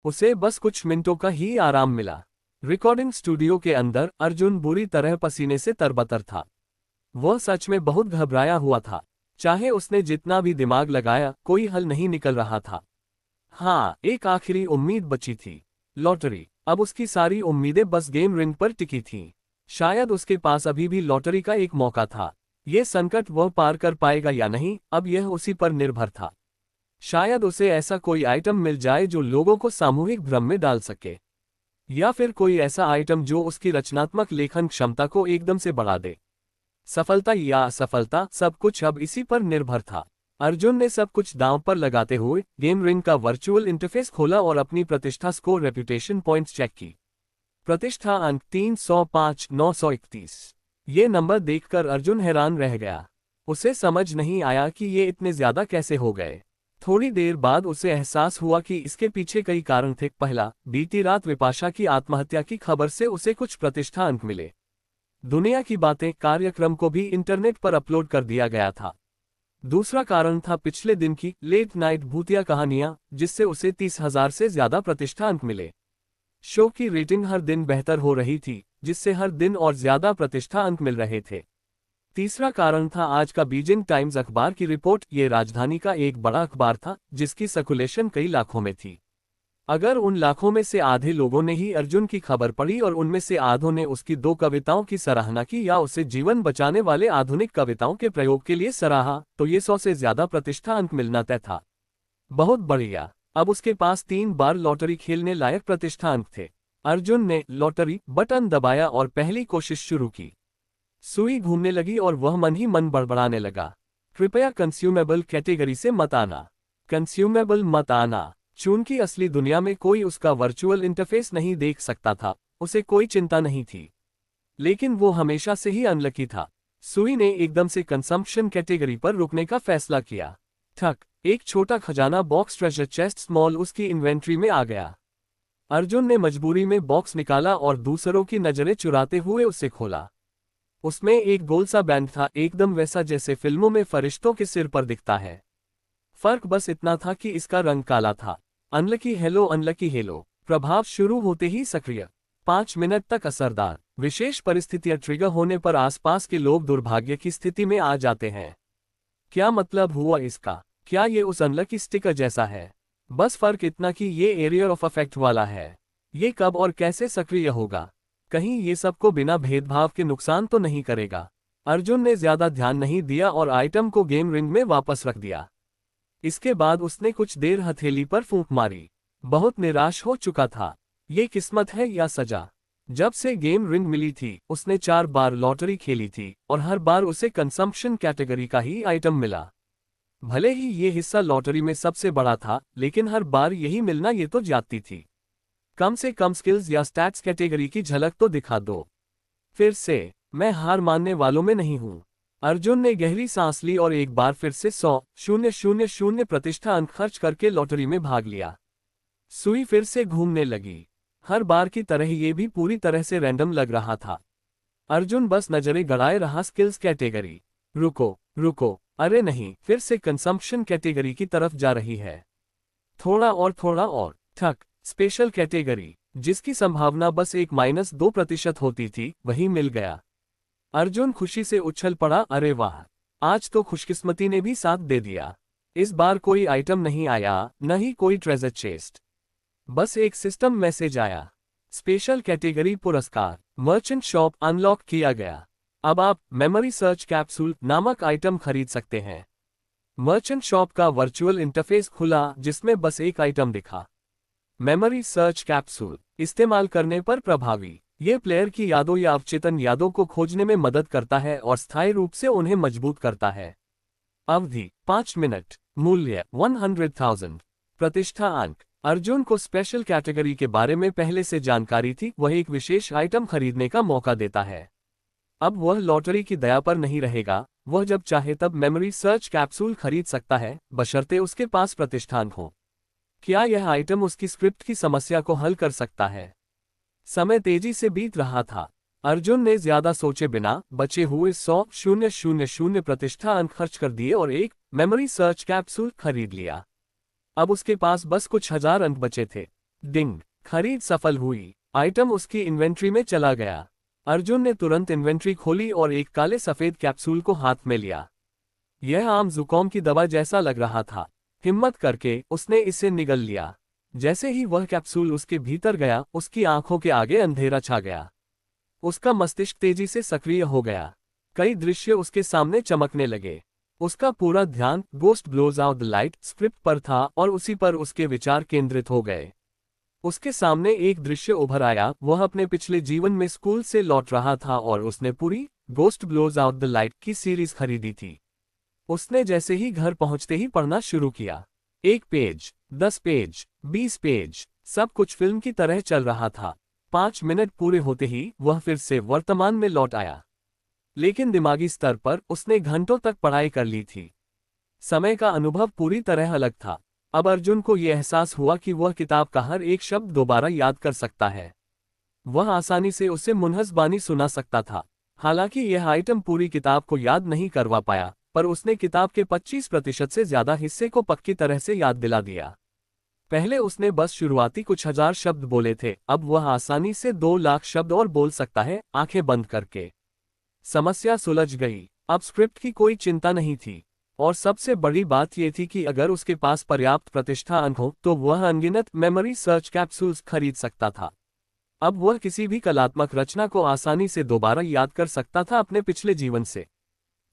उसे बस कुछ मिनटों का ही आराम मिला। रिकॉर्डिंग स्टूडियो के अंदर अर्जुन बुरी तरह पसीने से तरबतर था। वह सच में बहुत घबराया हुआ था। चाहे उसने जितना भी दिमाग लगाया, कोई हल नहीं निकल रहा था। हाँ, एक आखिरी उम्मीद बची थी, लॉटरी। अब उसकी सारी उम्मीदें बस गेम रिंग पर टिकी थीं। शायद उसके पास अभी भी लॉटरी का एक मौका था। ये संकट वह पार कर पाएगा या नहीं, अब यह उसी पर निर्भर था। शायद उसे ऐसा कोई आइटम मिल जाए जो लोगों को सामूहिक भ्रम में डाल सके, या फिर कोई ऐसा आइटम जो उसकी रचनात्मक लेखन क्षमता को एकदम से बढ़ा दे। सफलता या असफलता, सब कुछ अब इसी पर निर्भर था। अर्जुन ने सब कुछ दांव पर लगाते हुए गेम रिंग का वर्चुअल इंटरफेस खोला और अपनी प्रतिष्ठा स्कोर रेपुटेशन पॉइंट्स चेक की। प्रतिष्ठा अंक 305,931। ये नंबर देखकर अर्जुन हैरान रह गया। उसे समझ नहीं आया कि ये इतने ज्यादा कैसे हो गए। थोड़ी देर बाद उसे एहसास हुआ कि इसके पीछे कई कारण थे। पहला, बीती रात विपाशा की आत्महत्या की खबर से उसे कुछ प्रतिष्ठा अंक मिले। दुनिया की बातें कार्यक्रम को भी इंटरनेट पर अपलोड कर दिया गया था। दूसरा कारण था पिछले दिन की लेट नाइट भूतिया कहानियां, जिससे उसे 30,000 से ज्यादा प्रतिष्ठा अंक मिले। शो की रेटिंग हर दिन बेहतर हो रही थी, जिससे हर दिन और ज्यादा प्रतिष्ठा अंक मिल रहे थे। तीसरा कारण था आज का बीजिंग टाइम्स अखबार की रिपोर्ट। ये राजधानी का एक बड़ा अखबार था, जिसकी सर्कुलेशन कई लाखों में थी। अगर उन लाखों में से आधे लोगों ने ही अर्जुन की खबर पढ़ी और उनमें से आधों ने उसकी 2 कविताओं की सराहना की या उसे जीवन बचाने वाले आधुनिक कविताओं के प्रयोग के लिए सराहा, तो ये 100 से ज्यादा प्रतिष्ठा अंक मिलना तय था। बहुत बढ़िया। अब उसके पास 3 बार लॉटरी खेलने लायक प्रतिष्ठा अंक थे। अर्जुन ने लॉटरी बटन दबाया और पहली कोशिश शुरू की। सुई घूमने लगी और वह मन ही मन बड़बड़ाने लगा। कृपया कंज्यूमेबल कैटेगरी से मत आना। कंज्यूमेबल मत आना। चूंकि असली दुनिया में कोई उसका वर्चुअल इंटरफेस नहीं देख सकता था, उसे कोई चिंता नहीं थी। लेकिन वो हमेशा से ही अनलकी था। सुई ने एकदम से कंजम्पशन कैटेगरी पर रुकने का फैसला किया। ठक, एक छोटा खजाना बॉक्स ट्रेजर चेस्ट स्मॉल उसकी इन्वेंट्री में आ गया। अर्जुन ने मजबूरी में बॉक्स निकाला और दूसरों की नजरें चुराते हुए उसे खोला। उसमें एक गोल सा बैंड था, एकदम वैसा जैसे फिल्मों में फरिश्तों के सिर पर दिखता है। फर्क बस इतना था कि इसका रंग काला था। अनलकी हेलो प्रभाव शुरू होते ही सक्रिय। 5 मिनट तक असरदार। विशेष परिस्थितियां ट्रिगर होने पर आसपास के लोग दुर्भाग्य की स्थिति में आ जाते हैं। क्या मतलब हुआ इसका? क्या ये उस अनलकी स्टिकर जैसा है? बस फर्क इतना कि ये एरिया ऑफ इफेक्ट वाला है। ये कब और कैसे सक्रिय होगा? कहीं ये सबको बिना भेदभाव के नुकसान तो नहीं करेगा? अर्जुन ने ज्यादा ध्यान नहीं दिया और आइटम को गेम रिंग में वापस रख दिया। इसके बाद उसने कुछ देर हथेली पर फूंक मारी। बहुत निराश हो चुका था। ये किस्मत है या सजा? जब से गेम रिंग मिली थी, उसने 4 बार लॉटरी खेली थी और हर बार उसे कंजम्पशन कैटेगरी का ही आइटम मिला। भले ही ये हिस्सा लॉटरी में सबसे बड़ा था, लेकिन हर बार यही मिलना ये तो ज्यादती थी। कम से कम स्किल्स या स्टैट्स कैटेगरी की झलक तो दिखा दो। फिर से, मैं हार मानने वालों में नहीं हूं। अर्जुन ने गहरी सांस ली और एक बार फिर से 100,000 प्रतिष्ठा अंक खर्च करके लॉटरी में भाग लिया। सुई फिर से घूमने लगी। हर बार की तरह ये भी पूरी तरह से रैंडम लग रहा था। अर्जुन बस नजरें गड़ाए रहा। Skills category. रुको, अरे नहीं, फिर से कंजम्पशन कैटेगरी की तरफ जा रही है। थोड़ा और। ठक, स्पेशल कैटेगरी, जिसकी संभावना बस 1-2% होती थी, वही मिल गया। अर्जुन खुशी से उछल पड़ा। अरे वाह, आज तो खुशकिस्मती ने भी साथ दे दिया। इस बार कोई आइटम नहीं आया, न ही कोई ट्रेजर चेस्ट। बस एक सिस्टम मैसेज आया। स्पेशल कैटेगरी पुरस्कार, मर्चेंट शॉप अनलॉक किया गया। अब आप मेमोरी सर्च कैप्सूल नामक आइटम खरीद सकते हैं। मर्चेंट शॉप का वर्चुअल इंटरफेस खुला, जिसमें बस एक आइटम दिखा, मेमोरी सर्च कैप्सूल। इस्तेमाल करने पर प्रभावी। ये प्लेयर की यादों या अवचेतन यादों को खोजने में मदद करता है और स्थायी रूप से उन्हें मजबूत करता है। अवधि 5 मिनट। मूल्य 100,000। प्रतिष्ठा अंक। अर्जुन को स्पेशल कैटेगरी के बारे में पहले से जानकारी थी, वह एक विशेष आइटम खरीदने का मौका देता है। अब वह लॉटरी की दया पर नहीं रहेगा। वह जब चाहे तब मेमोरी सर्च कैप्सूल खरीद सकता है, बशर्ते उसके पास प्रतिष्ठान हो। क्या यह आइटम उसकी स्क्रिप्ट की समस्या को हल कर सकता है? समय तेजी से बीत रहा था। अर्जुन ने ज्यादा सोचे बिना बचे हुए 100,000 प्रतिष्ठा अंक खर्च कर दिए और एक मेमोरी सर्च कैप्सूल खरीद लिया। अब उसके पास बस कुछ हजार अंक बचे थे। डिंग, खरीद सफल हुई। आइटम उसकी इन्वेंट्री में चला गया। अर्जुन ने तुरंत इन्वेंट्री खोली और एक काले सफेद कैप्सूल को हाथ में लिया। यह आम जुकाम की दवा जैसा लग रहा था। हिम्मत करके उसने इसे निगल लिया। जैसे ही वह कैप्सूल उसके भीतर गया, उसकी आंखों के आगे अंधेरा छा गया। उसका मस्तिष्क तेजी से सक्रिय हो गया। कई दृश्य उसके सामने चमकने लगे। उसका पूरा ध्यान ghost blows out the light script पर था और उसी पर उसके विचार केंद्रित हो गए। उसके सामने एक दृश्य उभर आया। वह अपने पिछले जीवन में स्कूल से लौट रहा था और उसने पूरी ghost blows out the light की सीरीज खरीदी थी। उसने जैसे ही घर पहुंचते ही पढ़ना शुरू किया। 1 पेज, 10 पेज, 20 पेज, सब कुछ फिल्म की तरह चल रहा था। 5 मिनट पूरे होते ही वह फिर से वर्तमान में लौट आया। लेकिन दिमागी स्तर पर उसने घंटों तक पढ़ाई कर ली थी। समय का अनुभव पूरी तरह अलग था। अब अर्जुन को यह एहसास हुआ कि वह किताब का हर एक शब्द दोबारा याद कर सकता है। वह आसानी से उसे मुनहसबानी सुना सकता था। हालांकि यह आइटम पूरी किताब को याद नहीं करवा पाया, पर उसने किताब के 25% से ज्यादा हिस्से को पक्की तरह से याद दिला दिया। पहले उसने बस शुरुआती कुछ हजार शब्द बोले थे, अब वह आसानी से 2 लाख शब्द और बोल सकता है, आंखें बंद करके। समस्या सुलझ गई। अब स्क्रिप्ट की कोई चिंता नहीं थी। और सबसे बड़ी बात यह थी कि अगर उसके पास पर्याप्त प्रतिष्ठा अंक हो तो वह अनगिनत मेमोरी सर्च कैप्सूल्स खरीद सकता था। अब वह किसी भी कलात्मक रचना को आसानी से दोबारा याद कर सकता था अपने पिछले जीवन से।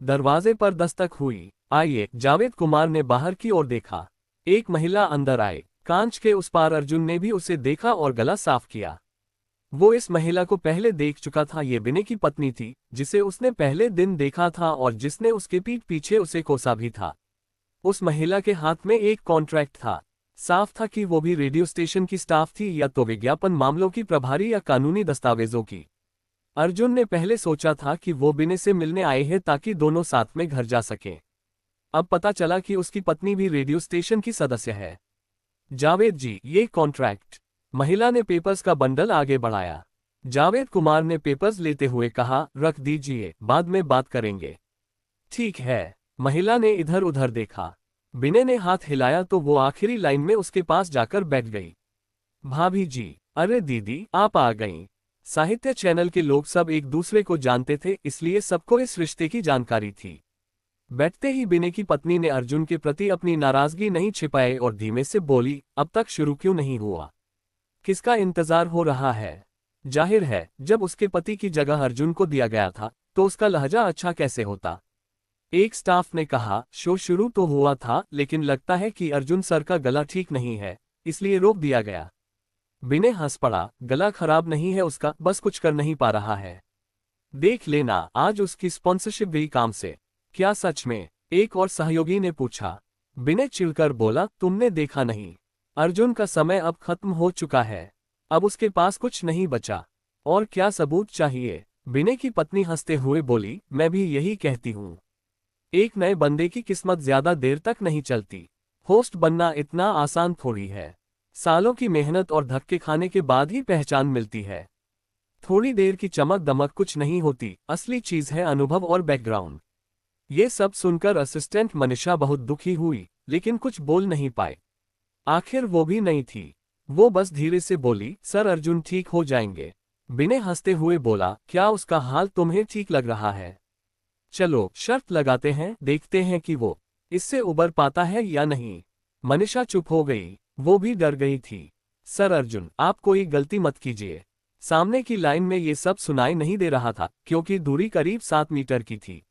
दरवाजे पर दस्तक हुई। आइए, जावेद कुमार ने बाहर की ओर देखा। एक महिला अंदर आए। कांच के उस पार अर्जुन ने भी उसे देखा और गला साफ किया। वो इस महिला को पहले देख चुका था। ये बिने की पत्नी थी, जिसे उसने पहले दिन देखा था और जिसने उसके पीठ पीछे उसे कोसा भी था। उस महिला के हाथ में एक कॉन्ट्रैक्ट था। साफ था कि वो भी रेडियो स्टेशन की स्टाफ थी, या तो विज्ञापन मामलों की प्रभारी या कानूनी दस्तावेजों की। अर्जुन ने पहले सोचा था कि वो बिने से मिलने आए हैं ताकि दोनों साथ में घर जा सकें। अब पता चला कि उसकी पत्नी भी रेडियो स्टेशन की सदस्य है। जावेद जी, ये कॉन्ट्रैक्ट। महिला ने पेपर्स का बंडल आगे बढ़ाया। जावेद कुमार ने पेपर्स लेते हुए कहा, रख दीजिए, बाद में बात करेंगे। ठीक है। महिला ने इधर उधर देखा। बिने ने हाथ हिलाया तो वो आखिरी लाइन में उसके पास जाकर बैठ गई। भाभी जी, अरे दीदी, आप आ गईं। साहित्य चैनल के लोग सब एक दूसरे को जानते थे, इसलिए सबको इस रिश्ते की जानकारी थी। बैठते ही बिने की पत्नी ने अर्जुन के प्रति अपनी नाराजगी नहीं छिपाई और धीमे से बोली, अब तक शुरू क्यों नहीं हुआ? किसका इंतजार हो रहा है? जाहिर है, जब उसके पति की जगह अर्जुन को दिया गया था तो उसका लहजा अच्छा कैसे होता। एक स्टाफ ने कहा, शो शुरू तो हुआ था, लेकिन लगता है कि अर्जुन सर का गला ठीक नहीं है, इसलिए रोक दिया गया। बिने हंस पड़ा, गला खराब नहीं है उसका, बस कुछ कर नहीं पा रहा है। देख लेना, आज उसकी स्पॉन्सरशिप गई काम से। क्या सच में? एक और सहयोगी ने पूछा। बिने चिढ़कर बोला, तुमने देखा नहीं? अर्जुन का समय अब खत्म हो चुका है। अब उसके पास कुछ नहीं बचा। और क्या सबूत चाहिए? बिने की पत्नी हंसते हुए बोली, मैं भी यही कहती हूँ। एक नए बंदे की किस्मत ज्यादा देर तक नहीं चलती। होस्ट बनना इतना आसान थोड़ी है। सालों की मेहनत और धक्के खाने के बाद ही पहचान मिलती है। थोड़ी देर की चमक दमक कुछ नहीं होती, असली चीज है अनुभव और बैकग्राउंड। ये सब सुनकर असिस्टेंट मनीषा बहुत दुखी हुई, लेकिन कुछ बोल नहीं पाए। आखिर वो भी नहीं थी। वो बस धीरे से बोली, सर अर्जुन ठीक हो जाएंगे। बिने हंसते हुए बोला, क्या उसका हाल तुम्हें ठीक लग रहा है? चलो शर्त लगाते हैं, देखते हैं कि वो इससे उबर पाता है या नहीं। मनीषा चुप हो गई। वो भी डर गई थी। सर अर्जुन, आप कोई गलती मत कीजिए। सामने की लाइन में ये सब सुनाई नहीं दे रहा था, क्योंकि दूरी करीब 7 मीटर की थी।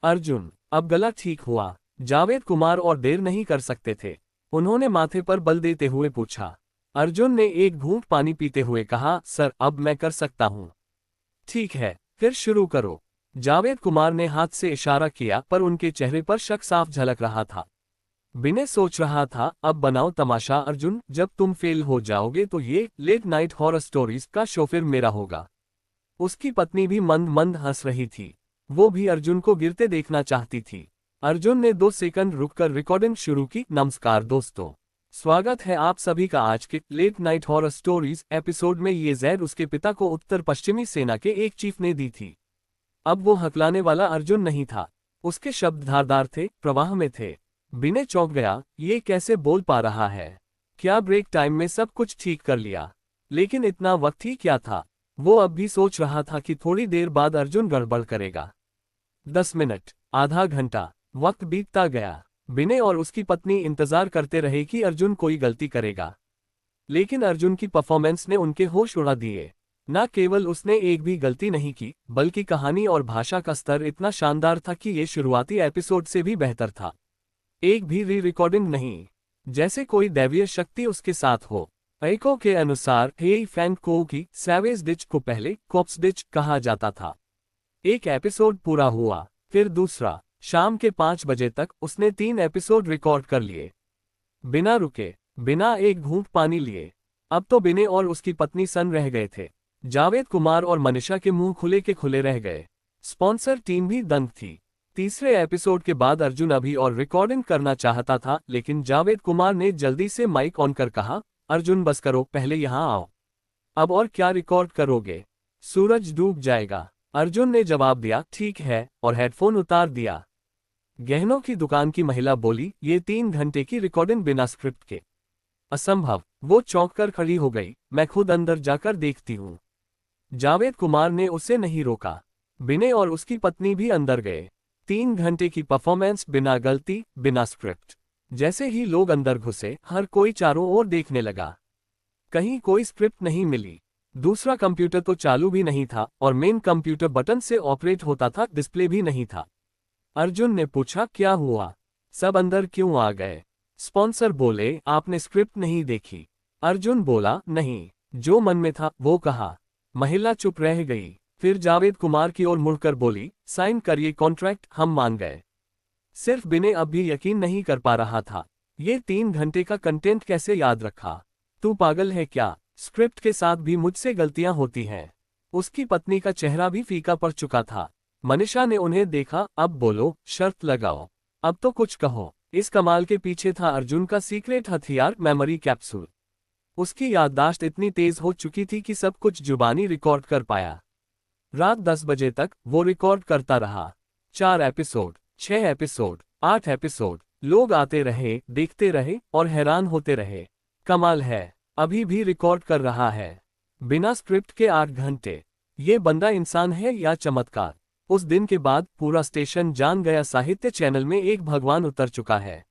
अर्जुन, अब गला ठीक हुआ? जावेद कुमार और देर नहीं कर सकते थे। उन्होंने माथे पर बल देते हुए पूछा। अर्जुन ने एक घूंट पानी पीते हुए कहा, सर अब मैं कर सकता हूँ। ठीक है, फिर शुरू करो। जावेद कुमार ने हाथ से इशारा किया, पर उनके चेहरे पर शक साफ झलक रहा था। बिने सोच रहा था, अब बनाओ तमाशा अर्जुन, जब तुम फेल हो जाओगे तो ये लेट नाइट हॉरर स्टोरीज का शो फिर मेरा होगा। उसकी पत्नी भी मंद मंद हंस रही थी। वो भी अर्जुन को गिरते देखना चाहती थी। अर्जुन ने 2 सेकंड रुककर रिकॉर्डिंग शुरू की। नमस्कार दोस्तों, स्वागत है आप सभी का आज के late night horror stories episode में। ये जैद उसके पिता को उत्तर पश्चिमी सेना के एक चीफ ने दी थी। अब वो हकलाने वाला अर्जुन नहीं था। उसके शब्द धारदार थे, प्रवाह में थे। बिने चौंक गया, ये कैसे बोल पा रहा है? क्या ब्रेक टाइम में सब कुछ ठीक कर लिया? लेकिन इतना वक्त ही क्या था? वो अब भी सोच रहा था कि थोड़ी देर बाद अर्जुन गड़बड़ करेगा। 10 मिनट, आधा घंटा, वक्त बीतता गया। विनय और उसकी पत्नी इंतजार करते रहे कि अर्जुन कोई गलती करेगा। लेकिन अर्जुन की परफॉर्मेंस ने उनके होश उड़ा दिए। न केवल उसने एक भी गलती नहीं की, बल्कि कहानी और भाषा का स्तर इतना शानदार था कि ये शुरुआती एपिसोड से भी बेहतर था। एक भी री रिकॉर्डिंग नहीं, जैसे कोई दैवीय शक्ति उसके साथ हो। एको के अनुसार हेई फैंग को की सैवेज डिच को पहले कॉप्स डिच कहा जाता था। एक एपिसोड पूरा हुआ, फिर दूसरा। शाम के 5 बजे तक उसने 3 एपिसोड रिकॉर्ड कर लिए, बिना रुके, बिना एक घूंट पानी लिए। अब तो विनय और उसकी पत्नी सन रह गए थे। जावेद कुमार और मनीषा के मुंह खुले के खुले रह गए। स्पॉन्सर टीम भी दंग थी। तीसरे एपिसोड के बाद अर्जुन अभी और रिकॉर्डिंग करना चाहता था, लेकिन जावेद कुमार ने जल्दी से माइक ऑन कर कहा, अर्जुन बस करो, पहले यहाँ आओ। अब और क्या रिकॉर्ड करोगे? सूरज डूब जाएगा। अर्जुन ने जवाब दिया, ठीक है, और हेडफोन उतार दिया। गहनों की दुकान की महिला बोली, ये 3 घंटे की रिकॉर्डिंग बिना स्क्रिप्ट के? असंभव। वो चौंक कर खड़ी हो गई, मैं खुद अंदर जाकर देखती हूँ। जावेद कुमार ने उसे नहीं रोका। विनय और उसकी पत्नी भी अंदर गए। 3 घंटे की परफॉर्मेंस, बिना गलती, बिना स्क्रिप्ट। जैसे ही लोग अंदर घुसे, हर कोई चारों ओर देखने लगा। कहीं कोई स्क्रिप्ट नहीं मिली। दूसरा कंप्यूटर तो चालू भी नहीं था, और मेन कंप्यूटर बटन से ऑपरेट होता था, डिस्प्ले भी नहीं था। अर्जुन ने पूछा, क्या हुआ? सब अंदर क्यों आ गए? स्पॉन्सर बोले, आपने स्क्रिप्ट नहीं देखी। अर्जुन बोला, नहीं, जो मन में था वो कहा। महिला चुप रह गई। फिर जावेद कुमार की ओर मुड़कर बोली, साइन करिए कॉन्ट्रैक्ट, हम मान गए। सिर्फ विनय अब भी यकीन नहीं कर पा रहा था। ये 3 घंटे का कंटेंट कैसे याद रखा? तू पागल है क्या? स्क्रिप्ट के साथ भी मुझसे गलतियां होती हैं। उसकी पत्नी का चेहरा भी फीका पड़ चुका था। मनीषा ने उन्हें देखा, अब बोलो, शर्त लगाओ, अब तो कुछ कहो। इस कमाल के पीछे था अर्जुन का सीक्रेट हथियार, मेमोरी कैप्सूल। उसकी याददाश्त इतनी तेज हो चुकी थी कि सब कुछ जुबानी रिकॉर्ड कर पाया। रात 10 बजे तक वो रिकॉर्ड करता रहा। 4 एपिसोड, 6 एपिसोड, 8 एपिसोड। लोग आते रहे, देखते रहे और हैरान होते रहे। कमाल है, अभी भी रिकॉर्ड कर रहा है, बिना स्क्रिप्ट के 8 घंटे। ये बंदा इंसान है या चमत्कार? उस दिन के बाद पूरा स्टेशन जान गया, साहित्य चैनल में एक भगवान उतर चुका है।